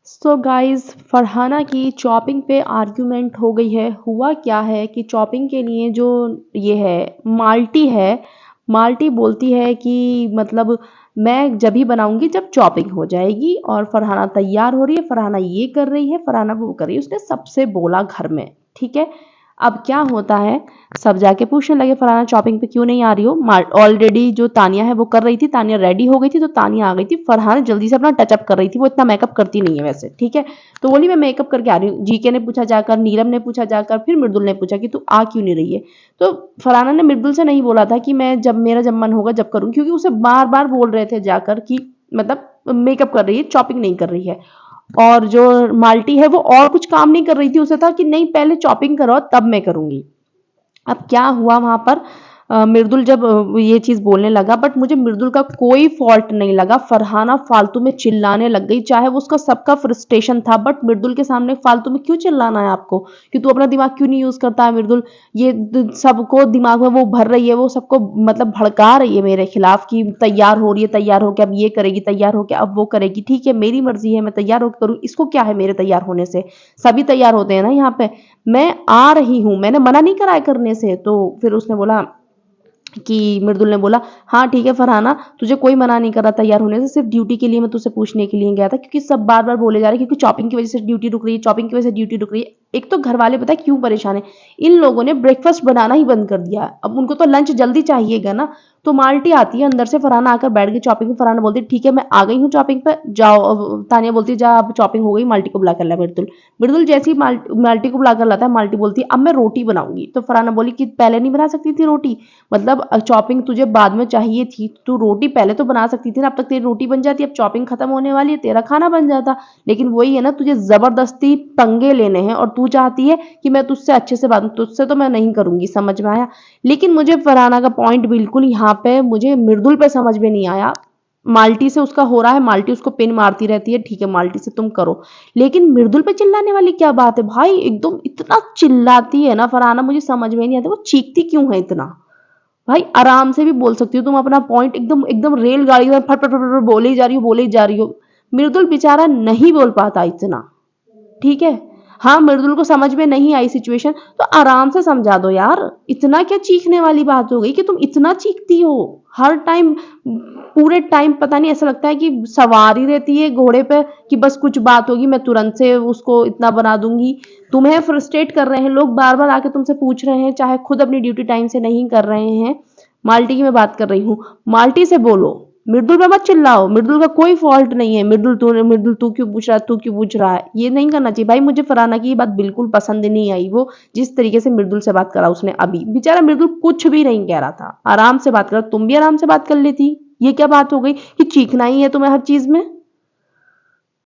So guys, Farhana की chopping पे argument हो गई है। हुआ क्या है कि चॉपिंग के लिए जो ये है माल्टी है, माल्टी बोलती है कि मतलब मैं जब ही बनाऊंगी जब चॉपिंग हो जाएगी। और फरहाना तैयार हो रही है, फरहाना ये कर रही है, फरहाना वो कर रही है। उसने सबसे बोला घर में, ठीक है। अब क्या होता है, सब जाके पूछने लगे फरहाना चॉपिंग पे क्यों नहीं आ रही हो। ऑलरेडी जो तानिया है वो कर रही थी, तानिया रेडी हो गई थी तो तानिया आ गई थी। फरहाना जल्दी से अपना टचअप कर रही थी, वो इतना मेकअप करती नहीं है वैसे, ठीक है। तो बोली मैं मेकअप करके आ रही हूँ। जीके ने पूछा जाकर, नीरम ने पूछा जाकर, फिर मृदुल ने पूछा कि तू आ क्यों नहीं रही है। तो फरहाना ने मृदुल से नहीं बोला था कि मैं जब मन होगा जब करूँ, क्योंकि उसे बार बार बोल रहे थे जाकर कि मतलब मेकअप कर रही है, चॉपिंग नहीं कर रही है। और जो माल्टी है वो और कुछ काम नहीं कर रही थी, उसे था कि नहीं पहले चॉपिंग करो तब मैं करूंगी। अब क्या हुआ वहां पर, मृदुल जब ये चीज बोलने लगा, बट मुझे मृदुल का कोई फॉल्ट नहीं लगा। फरहाना फालतू में चिल्लाने लग गई, चाहे वो उसका सबका फ्रस्ट्रेशन था, बट मृदुल के सामने फालतू में क्यों चिल्लाना है आपको, कि तू अपना दिमाग क्यों नहीं यूज करता है मृदुल। ये सबको दिमाग में वो भर रही है, वो सबको मतलब भड़का रही है मेरे खिलाफ कि तैयार हो रही है, तैयार होके अब ये करेगी, तैयार होके अब वो करेगी। ठीक है, मेरी मर्जी है, मैं तैयार होकर करूँ, इसको क्या है मेरे तैयार होने से। सभी तैयार होते हैं ना यहाँ पे, मैं आ रही हूँ, मैंने मना नहीं करा है करने से। तो फिर उसने बोला कि मृदुल ने बोला हाँ ठीक है फरहाना, तुझे कोई मना नहीं कर रहा तैयार होने से, सिर्फ ड्यूटी के लिए मैं तुझसे पूछने के लिए गया था, क्योंकि सब बार बार बोले जा रहे हैं क्योंकि चॉपिंग की वजह से ड्यूटी रुक रही है, चॉपिंग की वजह से ड्यूटी रुक रही है। एक तो घर वाले पता है क्यों परेशान है, इन लोगों ने ब्रेकफास्ट बनाना ही बंद कर दिया। अब उनको तो लंच जल्दी चाहिएगा ना। तो माल्टी आती है अंदर से, फरहाना आकर बैठ गई चॉपिंग पे। फरहाना बोलती ठीक है मैं आ गई हूँ चॉपिंग पे, जाओ। अब तानिया बोलती जा अब चॉपिंग हो गई, माल्टी को बुला कर ला मृदुल। मृदुल जैसे ही माल्टी को बुला कर लाता है, माल्टी बोलती है अब मैं रोटी बनाऊंगी। तो फरहाना बोली कि पहले नहीं बना सकती थी रोटी, मतलब चॉपिंग तुझे बाद में चाहिए थी, तू रोटी पहले तो बना सकती थी ना, अब तक तेरी रोटी बन जाती, अब चॉपिंग खत्म होने वाली है, तेरा खाना बन जाता। लेकिन वही है ना, तुझे जबरदस्ती पंगे लेने हैं और तू चाहती है कि मैं तुझसे अच्छे से बात, तुझसे तो मैं नहीं करूंगी, समझ में आया। लेकिन मुझे फरहाना का पॉइंट बिल्कुल यहाँ पे मुझे मृदुल पे समझ में नहीं आया। माल्टी से उसका हो रहा है, माल्टी उसको पिन मारती रहती है, ठीक है माल्टी से तुम करो, लेकिन मृदुल पे चिल्लाने वाली क्या बात है भाई। एकदम इतना चिल्लाती है ना फरहाना, मुझे समझ में नहीं आता वो चीखती क्यों है इतना। भाई आराम से भी बोल सकती हो तुम अपना पॉइंट, एकदम एकदम रेलगाड़ी में फट फट फट फट बोले ही जा रही हो, बोले ही जा रही हो। मृदुल बेचारा नहीं बोल पाता इतना, ठीक है। हाँ मृदुल को समझ में नहीं आई सिचुएशन तो आराम से समझा दो यार, इतना क्या चीखने वाली बात हो गई कि तुम इतना चीखती हो हर टाइम। पूरे टाइम पता नहीं ऐसा लगता है कि सवारी रहती है घोड़े पे, कि बस कुछ बात होगी मैं तुरंत से उसको इतना बना दूंगी। तुम्हें फ्रस्ट्रेट कर रहे हैं लोग, बार बार आके तुमसे पूछ रहे हैं, चाहे खुद अपनी ड्यूटी टाइम से नहीं कर रहे हैं। माल्टी की मैं बात कर रही हूँ, माल्टी से बोलो, मृदुल पे मत चिल्लाओ, मृदुल का कोई फॉल्ट नहीं है। मृदुल तू क्यों पूछ रहा है, तू क्यों पूछ रहा है, ये नहीं करना चाहिए भाई। मुझे फरहाना की ये बात बिल्कुल पसंद नहीं आई, वो जिस तरीके से मृदुल से बात करा उसने। अभी बेचारा मृदुल कुछ भी नहीं कह रहा था, आराम से बात करो, तुम भी आराम से बात कर लेती। ये क्या बात हो गई कि चीखना ही है तुम्हें हर चीज में।